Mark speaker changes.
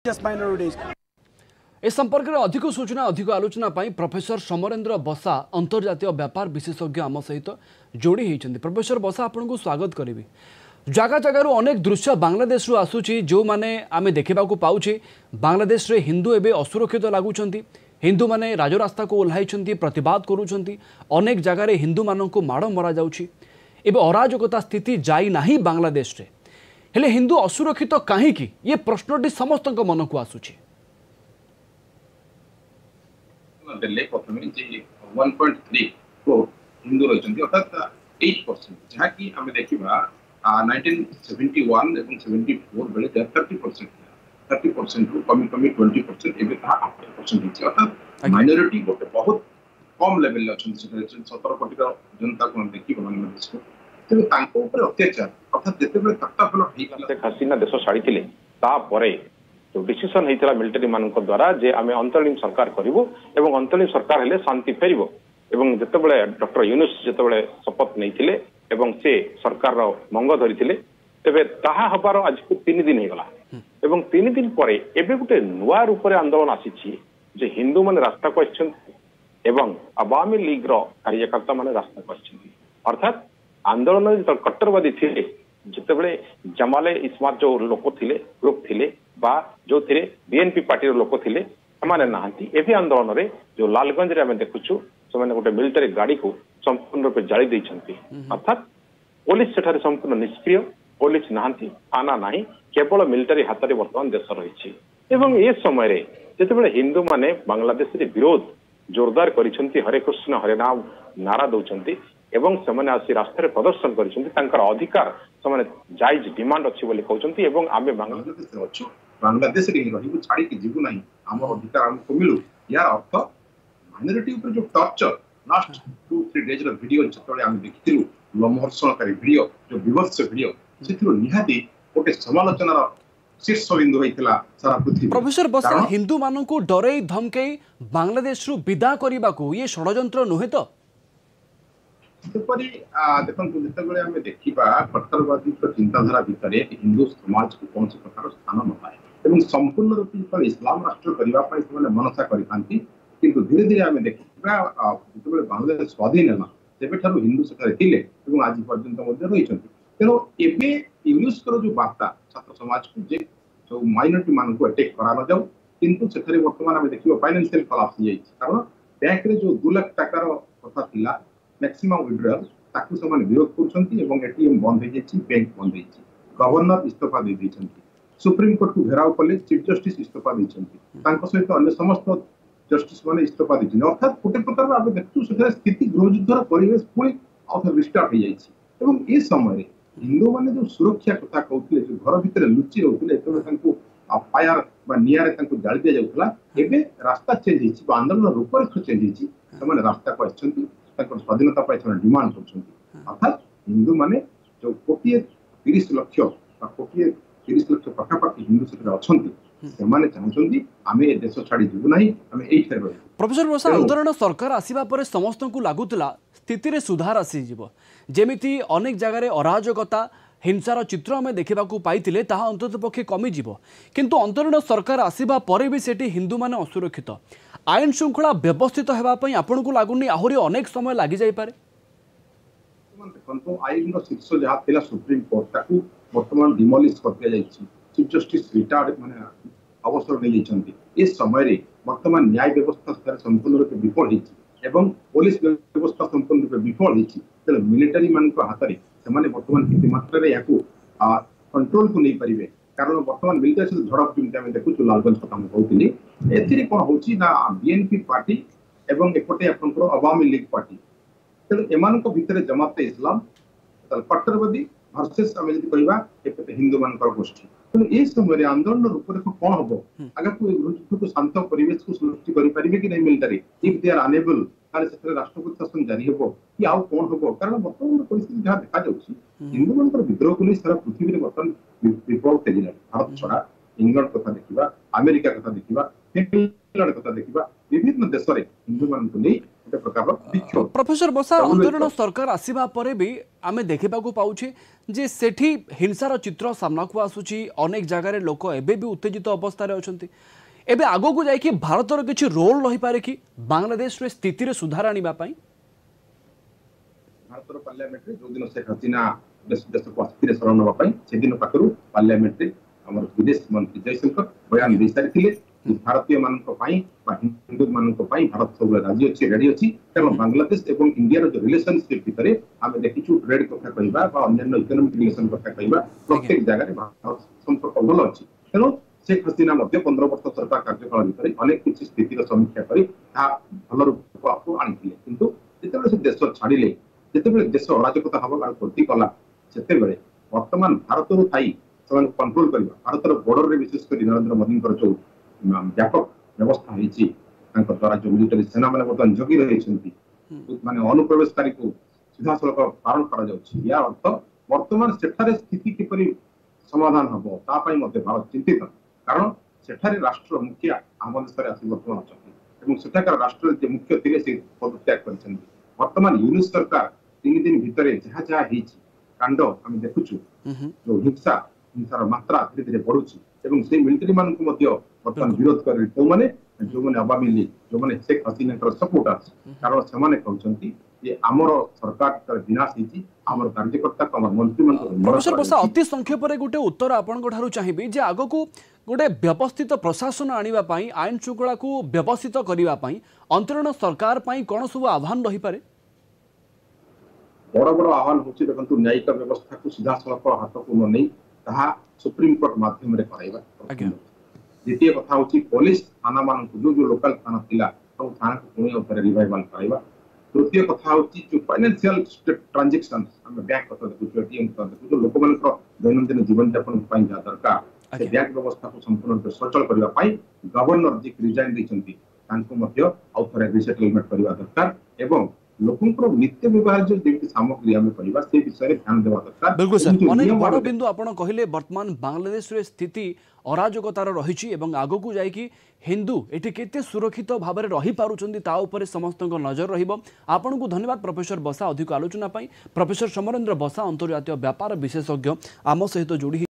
Speaker 1: ए संपर्क में अधिक सूचना अधिक आलोचना प्रोफेसर समरेंद्र बसा अंतर्जातीय व्यापार विशेषज्ञ आम सहित जोड़ी होती। प्रोफेसर बसा आपन को स्वागत करी। जगह जगार अनेक दृश्य बांग्लादेश आसूची जो माने आमे देखा पाऊे बांग्लादेश रे हिंदू एवं असुरक्षित लगुंट। हिंदू माने राजरास्ता को ओह्लाई प्रतिवाद करुँच। अनेक जगार हिंदू मान को माड़ मरा जाउछि। एबे अराजकता स्थिति जाई नाही बांग्लादेश रे। हेले हिंदू असुरक्षित कहीं ये प्रश्नटी समस्त मन को आसूची।
Speaker 2: 1.3 करोड़ हिंदू रही अर्थात 8% जहाँकि आम देखा 1971 एवं 74 बेले 30% रु कमी कमी 20% एवं 8% अर्थात माइनॉरिटी गोटे बहुत कम लेवल 17 कोटी जनता को देखिए बांग्लादेश को तेज अत्याचार अर्थात जिते तख्ताफल हसीना देश छाड़ी जो डिसीजन होता मिलिटारी मान द्वारा जे आम अंतरिम सरकार करूँ एवं अंतरिम सरकार हेले शांति फेर एवं जितेबाला डॉक्टर यूनुस जितेबाला शपथ नहीं एवं से सरकार मंग धरी तेरे ताहा हबार आज को 3 दिन होगा एवं 3 दिन पर एवं गोटे नुआ रूप से आंदोलन आसी हिंदू मैंने रास्ता को एवं आवामी लीग कार्यकर्ता मैंने रास्ता को अर्थात आंदोलन जो कट्टरवादी थे जितेबाला जमाले इस्मात जो लोक थे ग्रुप थे जो थे बीएनपी पार्टी लोक थे एवं आंदोलन में जो लालगंज रे आम देखुचु से गोटे मिलिटारी गाड़ी को संपूर्ण रूप जाली देइछंती अर्थात पुलिस सेठारे संपूर्ण निष्क्रिय पुलिस नहांती थाना नहीं केवल मिलिटारी हाथ में वर्तमान देश रही एवं ए समय रे जितेबाला हिंदू माने बांग्लादेश रे विरोध जोरदार करिसेंती हरे कृष्ण हरे नाम नारा दउछंती एवं सेमाने आसी रास्ता रे प्रदर्शन करिसेंती तांकर अधिकार सेमाने जायज डिमांड अछि बोली कहउछंती एवं आमे बांग्लादेश रे अछु बांग्लादेश रे रहिबु छाड़ी के जीवु नाही हमर अधिकार हमको मिलु यार अर्थ माइनॉरिटी ऊपर जो टॉर्चर लास्ट 2-3 डेज रो वीडियो जतले हम देखिथिलु लोमहर्षणकारी वीडियो जो विवत्स वीडियो सेथिरो निहाती ओटे समालोचनार शीर्ष बिंदु होइतला सारा पृथ्वी।
Speaker 1: प्रोफेसर बसा हिंदू मानन को डरै धमकै बांग्लादेश रु विदा करिबा को ये षडयंत्र नहे तो
Speaker 2: सेपरी देखन जितेबाला आम देखा कट्टरवादी चिंताधारा भितर हिंदू समाज को कौन प्रकार स्थान न पाए एवं संपूर्ण रूप से इस्लाम राष्ट्र करने मनसा करते किंतु धीरे धीरे आम देखा जो बांग्लादेश स्वाधीन है तेबे हिंदू से आज पर्यंत रही तेणु एवं यूनिस्कर जो वार्ता छात्र समाज को जे जो माइनॉरिटी मान को अटैक करा न जाऊ किंतु से बर्तमान आम देखा फाइनेंशियल कोलैप्स हो कारण बैंक रे जो 2 लाख टकार कथा थिला मैक्सिमम विड्रॉल ताकू समान विरोध करछंती एवं एटीएम बंद हो जाइछि बैंक बंद हो जाइछि गवर्नर इस्तीफा दे दैछंती सुप्रीम कोर्ट को घेराव कले चीफ जस्टिस इस्तीफा दैछंती तांको सहित अन्य समस्त जस्टिस माने इस्तीफा दैछन अर्थात गोटे प्रकार आबे देखु सेटा स्थिति गृहयुद्धर परिवेश पुणी आउथर रिस्टार्ट हो जाइछि एवं ए समय हिंदू माने जो सुरक्षा कथा कहउतले जो घर भितर लुचि रहउतले एतबे तांको फायर बा नियारे तांको जाଳି दिया जाउतला एबे रास्ता चेंज हिछि बा आंदोलन रूपरेख चेंज हिछि समान रास्ता को आछंती स्वाधीनता डिमांड कर अर्थात हिंदू माने जो 30 लाख पाखापाखि हिंदू से अच्छा चाहते आम देश छाड़ी जीवु ना आम ये
Speaker 1: प्रोफेसर बसा आंदोलन सरकार आसवा पर समस्त को लगुला स्थिति रे सुधार आसी जेमिति अनेक जगह अराजकता हिंसार चित्र आम देखा पाई अंतत पक्षे कमिज किंतु अंतरीण सरकार आसवा पर भी सेठी हिंदू माने असुरक्षित आईन श्रृंखला व्यवस्थित होगापी आपन को लगुनि आहरी अनेक समय लगी जाई पारे
Speaker 2: देखो आईन शीर्ष जहाँ थिला सुप्रीम कोर्ट ताकू वर्तमान डिमोलिश कर दिया जाइछि चीफ जस्टिस रिटायर्ड माने अवसर नहीं जाइछन्ती इस समय रे वर्तमान न्याय व्यवस्था संपूर्ण रूप विफल हिछि एवं पुलिस व्यवस्था संपूर्ण रूप विफल हिछि तेल मिलिटारी मान को हाथ रे सेमाने वर्तमान किति मात्रा रे याकू कंट्रोल को नहीं परिबे कारण वर्तमान मिलिटारी से झड़प जमी आम देखु लालगंज कथा कहती ए कौन हो बीएनपी पार्टी एवं एपटे आपंकर अवामी लीग पार्टी तेणु एम भितर जमाते इस्लाम कट्टरवादी भर्सेस आम जब कहते हिंदू मान गोष्ठी तेणु ये समय आंदोलन रूपरेख कौन हम आगे गृहयुद्ध को शांत परिवेश को सृष्टि करें कि नहीं military if they are unable ताले राष्ट्रपति शासन जारी हो कि आउ कौन हम कारण बर्तमान परिस्थिति जहाँ देखा हिंदू मान विद्रोह को नहीं सारा पृथ्वी में बर्तमान विप्लव तेजिला भारत छड़ा इंग्लैंड कथा देखा अमेरिका कथा देखा फिनलैंड कथा देखा विभिन्न देश में हिंदू मान ଗୋଟେ ପ୍ରକାର ବିକ୍ଷୋଭ।
Speaker 1: प्रोफेसर बसा अंतरीण सरकार आसवा पर भी आम देखा पाचे जे सेठी हिंसार चित्र सामना को आसूची अनेक जगार लोक एबे भी उत्तेजित अवस्था अच्छा एबे आगो को जाइए भारतर किसी रोल रही पारे कि बांग्लादेश रे स्थिति रे सुधार आने
Speaker 2: भारतर पार्लियामेंट जो दिन शेख हसीना देश को अस्थिर शरण नापी से दिन पाखु पार्लियामेंट विदेश मंत्री जयशंकर बयान दे सारी भारतीय हिंदू मान भारत सब राजी अच्छी रेडी अच्छी कारण बांग्लादेश और इंडिया जो रिलेशनशिप भितर आम देखीचु ट्रेड कथा कहवा अन्य इकोनॉमिक रिलेशन कथा कहवा प्रत्येक जगह भारत संपर्क भल अच्छी तेणु शेख हसीना 15 वर्ष सरकार कार्यकाल भितर अनेक किसी स्थितिर समीक्षा कर भल रूप आनी किंतु जिते से देश छाड़िले जिते देश अराजकता हम गति कला से वर्तमान भारत थी कंट्रोल करवा भारतर बॉर्डर में विशेषकर नरेंद्र मोदी जो व्यापक व्यवस्था होती द्वारा जो मिलिटरी सेना मैंने बर्तमान जगी रही माने अनुप्रवेशकारी को सीधा सड़क पारण कर अर्थ वर्तमान सेठारे स्थिति किपरि समाधान हम भारत चिंतित कारण सेठारे राष्ट्र मुखिया आम देश में आसी बर्तमान अच्छा सेठाकार राष्ट्र मुख्य थे से पदत्याग कर वर्तमान यूनिट सरकार 3 दिन भितर जहाँ जहाँ कांड आम देखुचु जो हिंसार मात्रा धीरे धीरे बढ़ुची एवं से मिलिटरी मान वर्तमान विरोध कर जो मैंने अवामी लीग जो मैंने शेख हसीना सपोर्ट आज कारण से कहते आमर सरकार विनाश होमर कार्यकर्ता मंत्री
Speaker 1: प्रोफेसर बसा अति संक्षेप गोटे उत्तर आपंठ चाहिए जे आग को गोटे व्यवस्थित प्रशासन आने आईन श्रृंखला को व्यवस्थित करने अंतरीण सरकार कौन सब आह्वान रही पारे
Speaker 2: बड़ बड़ आह्वान हूँ देखो न्यायिक व्यवस्था को सीधा सड़क हाथ को न नहीं सुप्रीम कोर्ट माध्यम द्वितीय कथा हूँ पुलिस थाना मान जो लोकल थाना थिला थाना को पुणी रिवाइवल कराइबा तृतीय कथा हूँ जो फाइनेंशियल ट्रांजेक्शन आम बैंक कथा देखु एटीएम कथा देखु लोक मान दैनंदिन जीवन यापन जहाँ दरकार से बैंक व्यवस्था को संपूर्ण रूप सचल करने गवर्नर जी रिजाइन देते आउ थे रिसेटलमेंट करने दरकार एवं लोकंकर नित्य व्यवहार जो सामग्री आम कहवा से विषय ध्यान देवा दरकार
Speaker 1: बिल्कुल सर अनेक बड़ बिंदु आपण कहले वर्तमान बांग्लादेश रे स्थिति अराजकतार रही आगो को जाइए हिंदू एटी केते सुरक्षित भाव में रही पारुचंदी ता उपरे समस्त नजर रहिबो आपण को धन्यवाद प्रोफेसर बसा अधिक आलोचना पाई प्रोफेसर समरेंद्र बसा अंतर्जातीय व्यापार विशेषज्ञ आम सहित जोड़ी